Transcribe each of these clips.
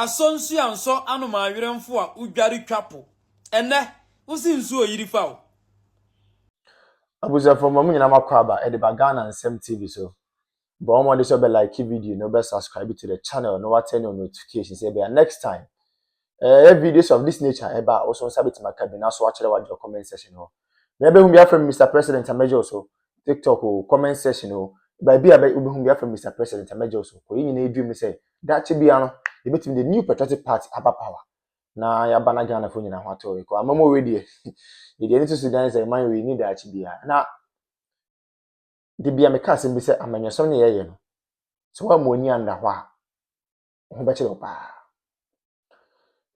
Asonsu anso anoma aweremfo a udware twapo. Ene usi nsu oyiri fa o. Abuza from mamu nyina makwaba e de bagana nsem TV so. But omo dey so be like video, no be subscribe to the channel, no what turn on notifications say be next time. Videos of this nature eba also sabit makabina so watch the comment section ho. Maybe we be from Mr. President Amejo so TikTok or comment section ho. By be we be from Mr. President Amejo so. Ko yin na dream say that be ano e between the new patriotic party aba power. Na ya bana Ghana fo nyina ho ato ko amamo we dey. The need to Sudan say man we need that be na the be ameka asem bi say amanyasom ne yeye no. So wa mo ni anda ho a ho be chiro pa.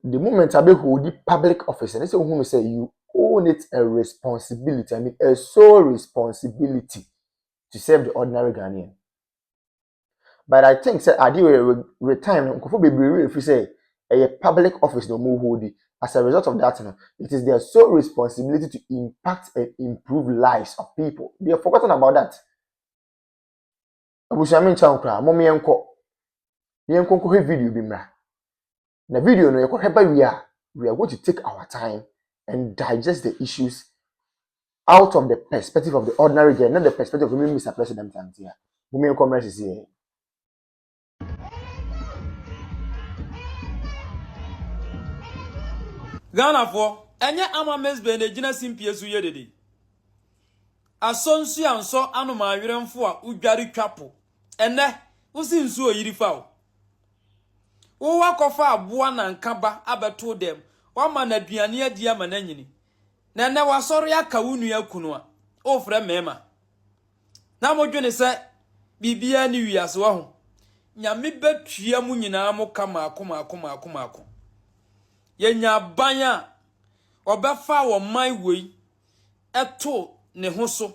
The moment I be hold the public office, and they say, who say you own it a responsibility. I mean, a sole responsibility to serve the ordinary Ghanaian. But I think, say, I do retirement. If you say a public office no more hold it, as a result of that, it is their sole responsibility to impact and improve lives of people. They have forgotten about that. Abushamin chankra, mommy enko. The enko video bimra. In the video, we are going to take our time and digest the issues out of the perspective of the ordinary girl, not the perspective of Mr. President. Ghana for enye ama MzBel na gina simpie su yedede. Asonsu anso anoma aweremfo a udware twapo. Ene usi nsu oyiri fa o. Wo wakofa aboa na nkaba abeto dem. Wama na aduane adi ama na nyini. Na ne wasori aka wunu yakunu a. O frɛ mema. Na modwene se bibia ni wiase wo ho. Nyame betua mu nyina mo kama akoma. Yenya banya obefa wo man wei eto ne ho so.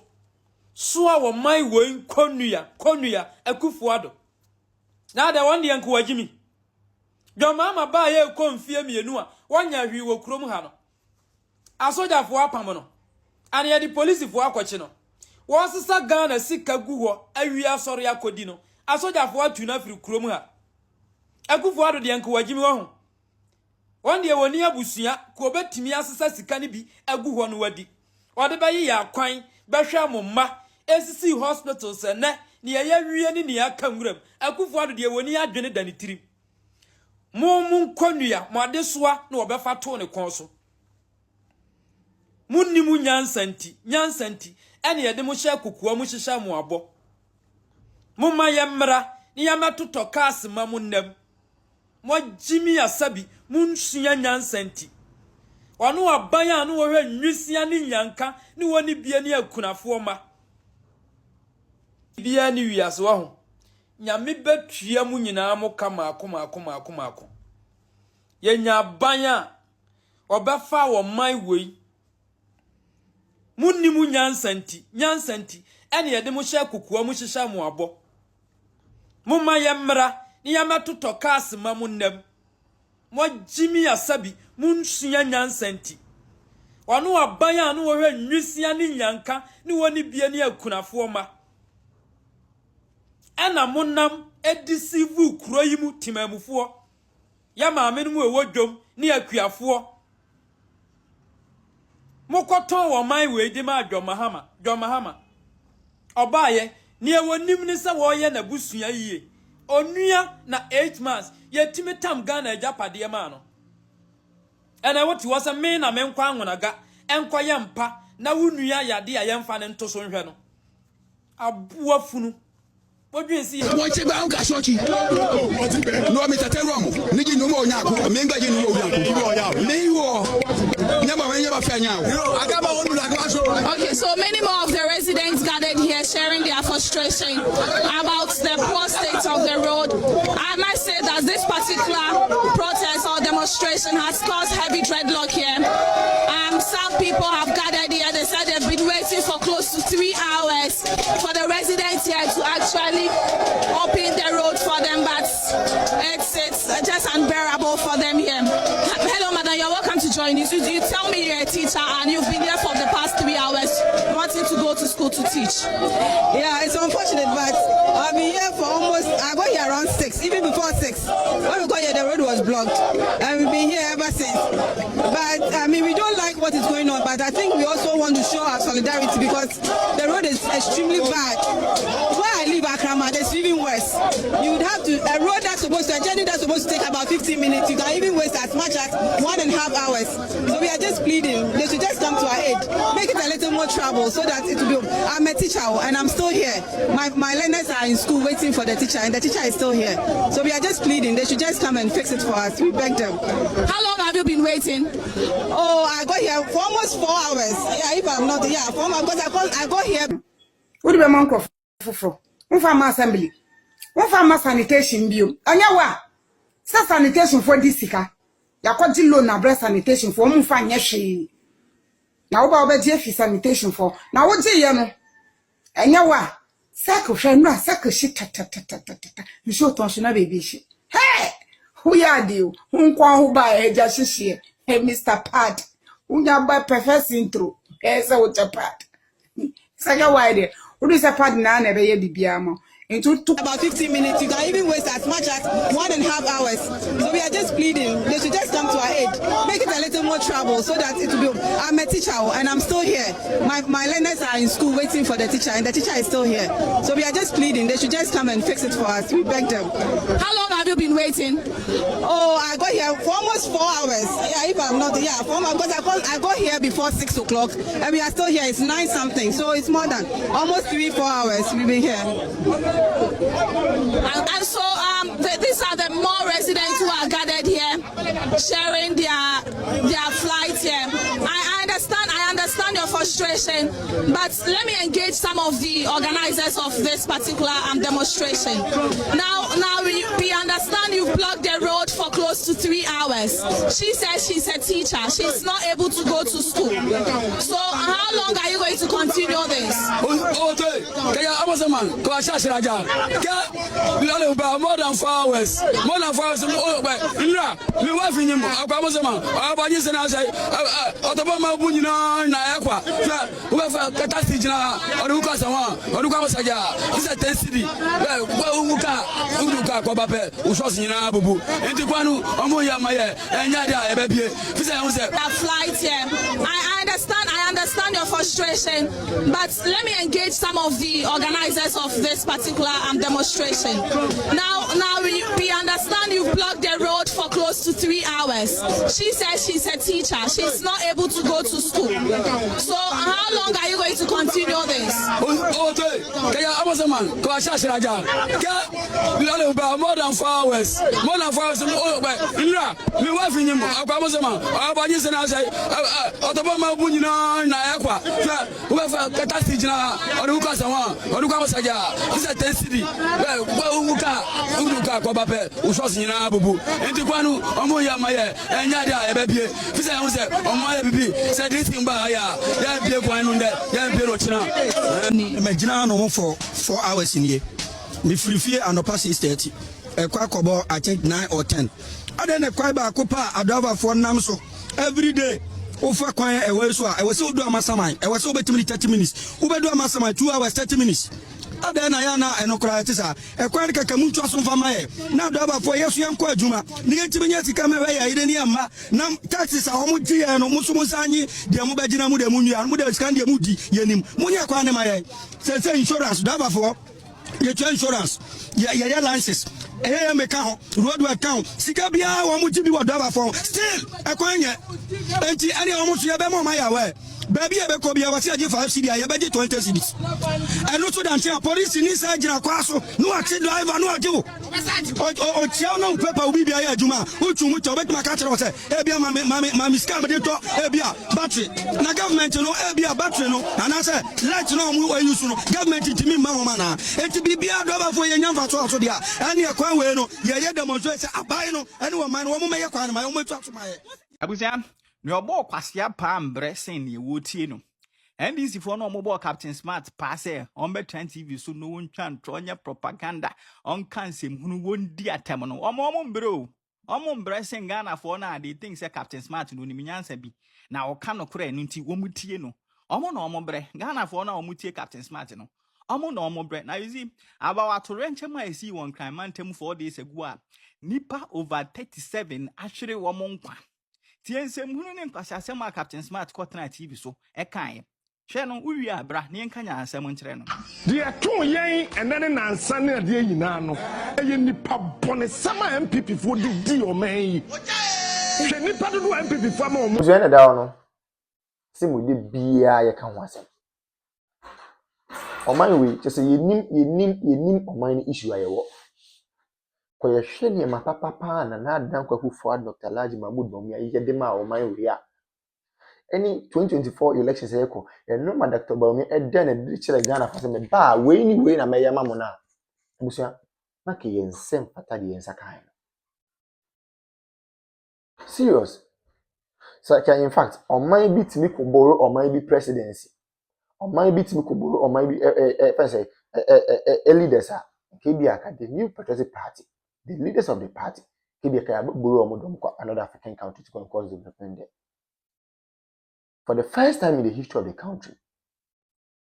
So a wo man wei konua akufuado. Na da won de enko wagimi. Jomama ba ye konfie mienu a wanya hwi wo krom ha no. Asojafo apam no. Ane ye di policefo akwachi no. Wo sisa Ghana sika gu ho awi asori akodi no. Asojafo atu na firi krom ha. Akufuado de enko wagimi wo ho. Won de woni abusua ko betimi asisa sika ne bi agu ho no wadi. Ode bayi ya kwan behwa momma esisi hospitals ne ne ye wie ne ne aka nwuram. Akufuado de woni adwene dani tirim. Mun konua mo adesoa na obefa to ne konso munni mu nyansanti ene yede mo hye kokoa mu hyehya mo abo mumma yemra ne yamatoto kas ma munnam mo jimi asabi munsua nyansanti wano aban a no wo hwe nwisia ne nyanka ne woni bia ne akunafo ma bia ne wiase wo ho Nyame betua mu nyina mo kama akoma. Yenya banya obefa wo man wei. Munni mu nyansanti ene yede mo hye kokoa mu hyehya mo abo. Mumma yemra ne yamatoto kas ma munnam. Mo jimi asabi munsua nyansanti. Wano aban a no wo hwe nwisia ne nyanka ne woni bia ne akunafo ma. Ena monam edisivu kuro yi mu timamufuo ya maame no mu ewodwom ne akuafo mokoton wo man we di ma adwomahama obaye ne ewonim ne se wo ye na busua yie onua na 8 months ye timitam Ghana ajapade ma no ena woti wo se me na me nkwa anwonaga enkoye mpa na wunua yade a yemfa ne ntoso nhwe no aboa funu Bodwinsi mo che ba nka shochi no mi tete romo nigi no mo nya ko me ngba je no wo nya me wo nya ba fa nya Okay, so many more of the residents gathered here sharing their frustration about the poor state of the road. I might say that this particular protest or demonstration has caused heavy dreadlock here. Some people have gathered here. They said they've been waiting for close to 3 hours for the residents here to actually open the road for them, but it's just unbearable for them here. Hello, madam, you're welcome to join us. You tell me you're a teacher and you've been here for the past 3 hours wanting to go to school to teach. Yeah, it's unfortunate, but I've been here for I got here around 6, even before 6. When we got here, the road was blocked. blocked, and we've been here ever since. But I mean, we don't like what is going on, but I think we also want to show our solidarity because the road is extremely bad. Where I live, Akrama, it's even worse. You would have to, a road that's supposed to, a journey that's supposed to take about 15 minutes, you can even waste as much as 1.5 hours. So we are just pleading, they should just come to our aid, make it a little more trouble so that it will be, I'm a teacher and I'm still here. My learners are in school waiting for the teacher and the teacher is still here. So we are just pleading, they should just come and fix it for us. We beg them. How long have you been waiting? Oh, I got here for almost 4 hours. Yeah, if I'm not, yeah, 4 hours, because I got here. What do you want for? One assembly. One sanitation bill. Anyawa. Sa sanitation for this sika. Ya kwa loan na breast sanitation for mfa nyehwe. Na wo ba obeje fi sanitation for. Na wo je ye no. Anyawa. Sako hwe no sako shi ta. You show ton na baby shi. Hey! Who ya deal? Nkwa ho ba eja hihie. Hey Mr. Pad. Unya ba perfect intro. Esa wo Pad. Saka wide. What is a pad na na be ye bibia mo. Into about 15 minutes, you can even waste as much as 1.5 hours. So we are just pleading, they should just come to our aid, make it a little more trouble so that it will be, I'm a teacher and I'm still here. My learners are in school waiting for the teacher and the teacher is still here. So we are just pleading, they should just come and fix it for us. We beg them. How long have you been waiting? Oh, I got here for almost 4 hours. Yeah, if I'm not, yeah, 4 hours, because I got here before 6 o'clock and we are still here. It's 9 something, so it's more than almost 3-4 hours we've been here. And so these are the more residents who are gathered here, sharing their flight here. I understand your frustration, but let me engage some of the organizers of this particular demonstration. Now we understand you've blocked the road for close to 3 hours. She says she's a teacher. She's not able to go to school. So how long are you going to continue this? Amasaman, more than 4 hours. More than 4 hours. My wife in him. Amasaman. Na ekwa whoever catastrophe na oruka sawa oruka masaja this is intensity uruka kwa bape ushosi nyina bubu enti kwanu omo ya maye enya dia ebebie fisa ya say that flight here. I understand your frustration, but let me engage some of the organizers of this particular demonstration. Now we understand you've blocked the road for close to 3 hours. She says she's a teacher. She's not able to go to school. So how long are you going to continue this? Amasaman, more than 4 hours. More than 4 hours. My wife in him. Amasaman. Na ekwa whoever catastrophe na oruka sawa oruka masaja this is intensity uruka kwa bape ushosi nyina bubu enti kwanu omo ya maye enya dia ebebie fisa ya say omo ya bibi say this thing ba ya bie kwanu nde ya bie ro china imagine no for 4 hours in here me free and pass 6:30 ekwa kobo I think 9 or 10 aden ekwa ba kopa adova for nam so every day ofa kwan ewe so a ewe se odu Amasaman ewe se obetimi 30 minutes obedu Amasaman 2 hours 30 minutes adena ya na enokra tisa ekwan kaka muntu asomfa maye na do aba fo yesu yanko adwuma ni yetimi nya sika mewe ya ide ni amma na taxes a homo dwie no muso musanyi de mo bagina mu de mu nua mu de scan de mu di yenim munya kwan ne maye se insurance do aba fo ye insurance ya license eh me ka ho road account sika bia wo mu jibi wo do aba fo still ekwanye enti ani wo mu so ye be mo maye we baby e be ko bia wasi age 5 cedi ya be 20 cedis eno so dan tia police ni sa gira kwa so no ati driver no ati o tia no paper obi bia ya adwuma o tu mu to bet ma ka kire wo se e bia ma scam de to e bia battery na government no e bia battery no ana se light no mu use no government timi ma ho mana enti bibia do ba fo ye nyamfa so dia ani e kwa we no ye demonstrate abai no ani wo man wo mu me ye kwa no ma wo mu tu ato ma ye abusian ne obo kwasia pa mbre sen ne wotie no NDC for no mobile Captain Smart pass on be 20 TV so no one twan tronya propaganda on cansem hunu wondi atem no omo mbre sen Ghana for na they think say Captain Smart no niminyansa bi na o ka no kora no nti wo mutie no omo bre Ghana for na o mutie Captain Smart no Omo no omo bread. Now you see, about to rent I see one crime man 4 days ago. Nipa over 37 actually womonkwa. Tiense mhunu ne nkasasema Captain Smart Cotton TV so e kan. Hwe no uwi abra ne nkanya ansem nkyere no. De to yen enene nansa ne de nyina no. Eye nipa bone sama MPP fo di o man yi. Hwe nipa do MPP fo ma o mo. Zene da no. Simu de bia ye kan ho asem. Oman we just say yenim oman ni issue ayewo. Ko ye hwe ne ma papa na adan kwaku fo Dr. Laji Mahmood Bawumia ye de ma oman we ya. Any 2024 elections eko no ma Dr. Bawumia e den na chere Ghana fa se me ba we ni we na me yama mo na. Busia na ke ye nsem pata de yensa kan. Serious. So in fact oman bi timi ko borrow oman bi presidency. Oman bi timi ko borrow oman bi leaders are KBA, the new patriotic party, the leaders of the party, KBA borrow another African country to cause development there. For the first time in the history of the country,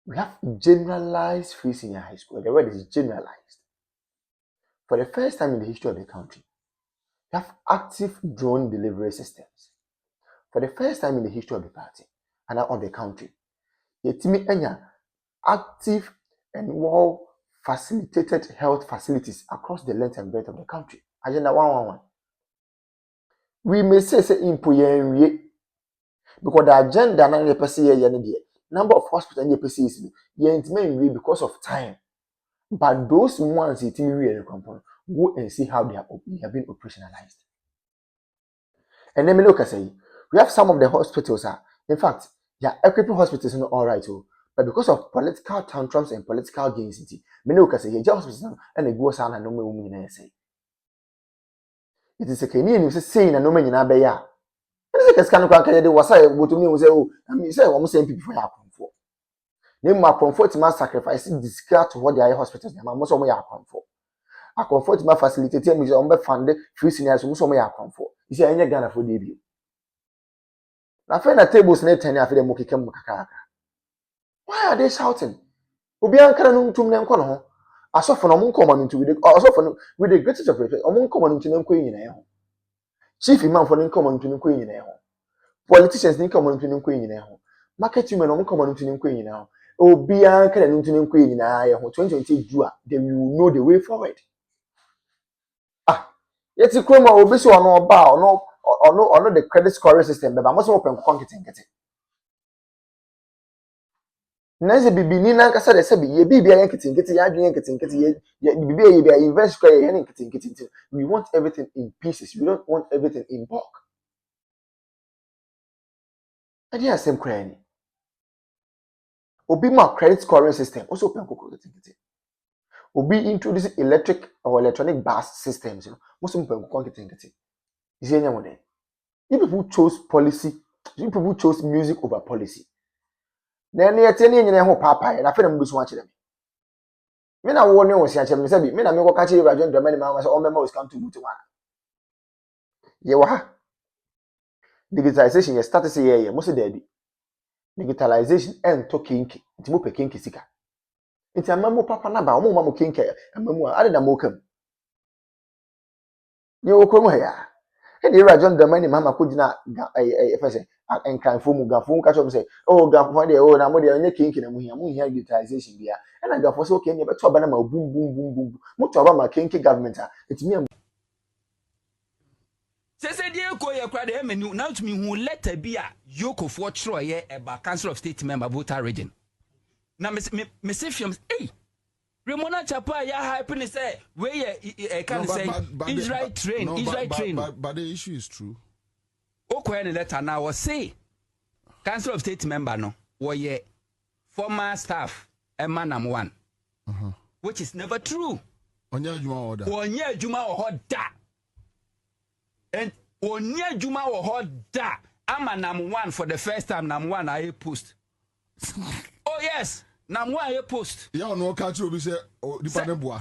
we have generalized free senior high school. The word is generalized. For the first time in the history of the country, we have active drone delivery systems. For the first time in the history of the party and of the country, active and well facilitated health facilities across the length and breadth of the country. Agenda 111. We may say impoyen because the agenda na the number of hospitals in the because of time. But those ones go and see how they have been operationalized. And then look at say we have some of the hospitals in fact, equipping hospitals not all right. But because of political tantrums and political gains, many can say, hospital and a go sound and no woman say. It is a Canadian saying and no man in Abaya. It is a scan of Canada was I would to me was oh, I mean, say, almost same people for comfort. Name my comfort must sacrifice discard to what the hospitals are most of my comfort. I comfort my facilitator is on the funded free seniors who so may comfort. Is there any Ghana for debut? Now, find a tables net and after the Mokika Mukaka. Why are they shouting? Obian cannon to them corner. I saw for no common into with the greatest of respect, among common to them queen in a home. Chief imam for them common to them queen in a home. Politicians think common to them queen in a home. Market women on common to them queen in a home. Obian cannon to them queen in a home. 2020 Jua, then you know the way forward. Yet you come over so no bow, no the credit scoring system, but I must open conquering it. Nancy bibi ni na kasa de se bi ye bibi ayen kitinkiti ya adwen kitinkiti ye bibi ye invest kwa ye kitinkiti. We want everything in pieces. We don't want everything in bulk. Adi asem kwa ni. Obi ma credit scoring system also open kitinkiti. Obi introducing electric or electronic bus systems, most open kitinkiti. Is any one there? You people chose policy, you people chose music over policy. Then you tell me ho papa and I feel them watch them. Me na wo ne wo sia chem say bi me na me go catch you radio drama ni ma say all members come to one. Ye wa ha. Digitalization ye start say ye mo say daddy. Digitalization en to kinki. Nti mo pe kinki sika. Nti amamu papa na ba mo ma mo kinki amamu ade na mo kam. Ye wo krom ha ya. E dey radio drama ni mama ko gina say and can form Gafon catch up say, oh, Gafon, oh, now they are kinking and we hear utilization there. And I got for so can you but to Banama boom, boom, boom, boom. Much about my kinky government. It's me. Say, dear, go your credit, and now to me who let a be a yoke of what Troy about Council of State member voter region. Now, Miss Films, eh? Ramona Chapa, ya happiness say, where I can say, Israel train, Israel train. But the issue is true. Okay, letter now was say Council of State member no were former staff M0w, which is never true. Onya Juma or da and Onya Juma or da M0w for the first time M0w I post. Oh yes, M0w I post. Yeah, no catch you be say oh the boy.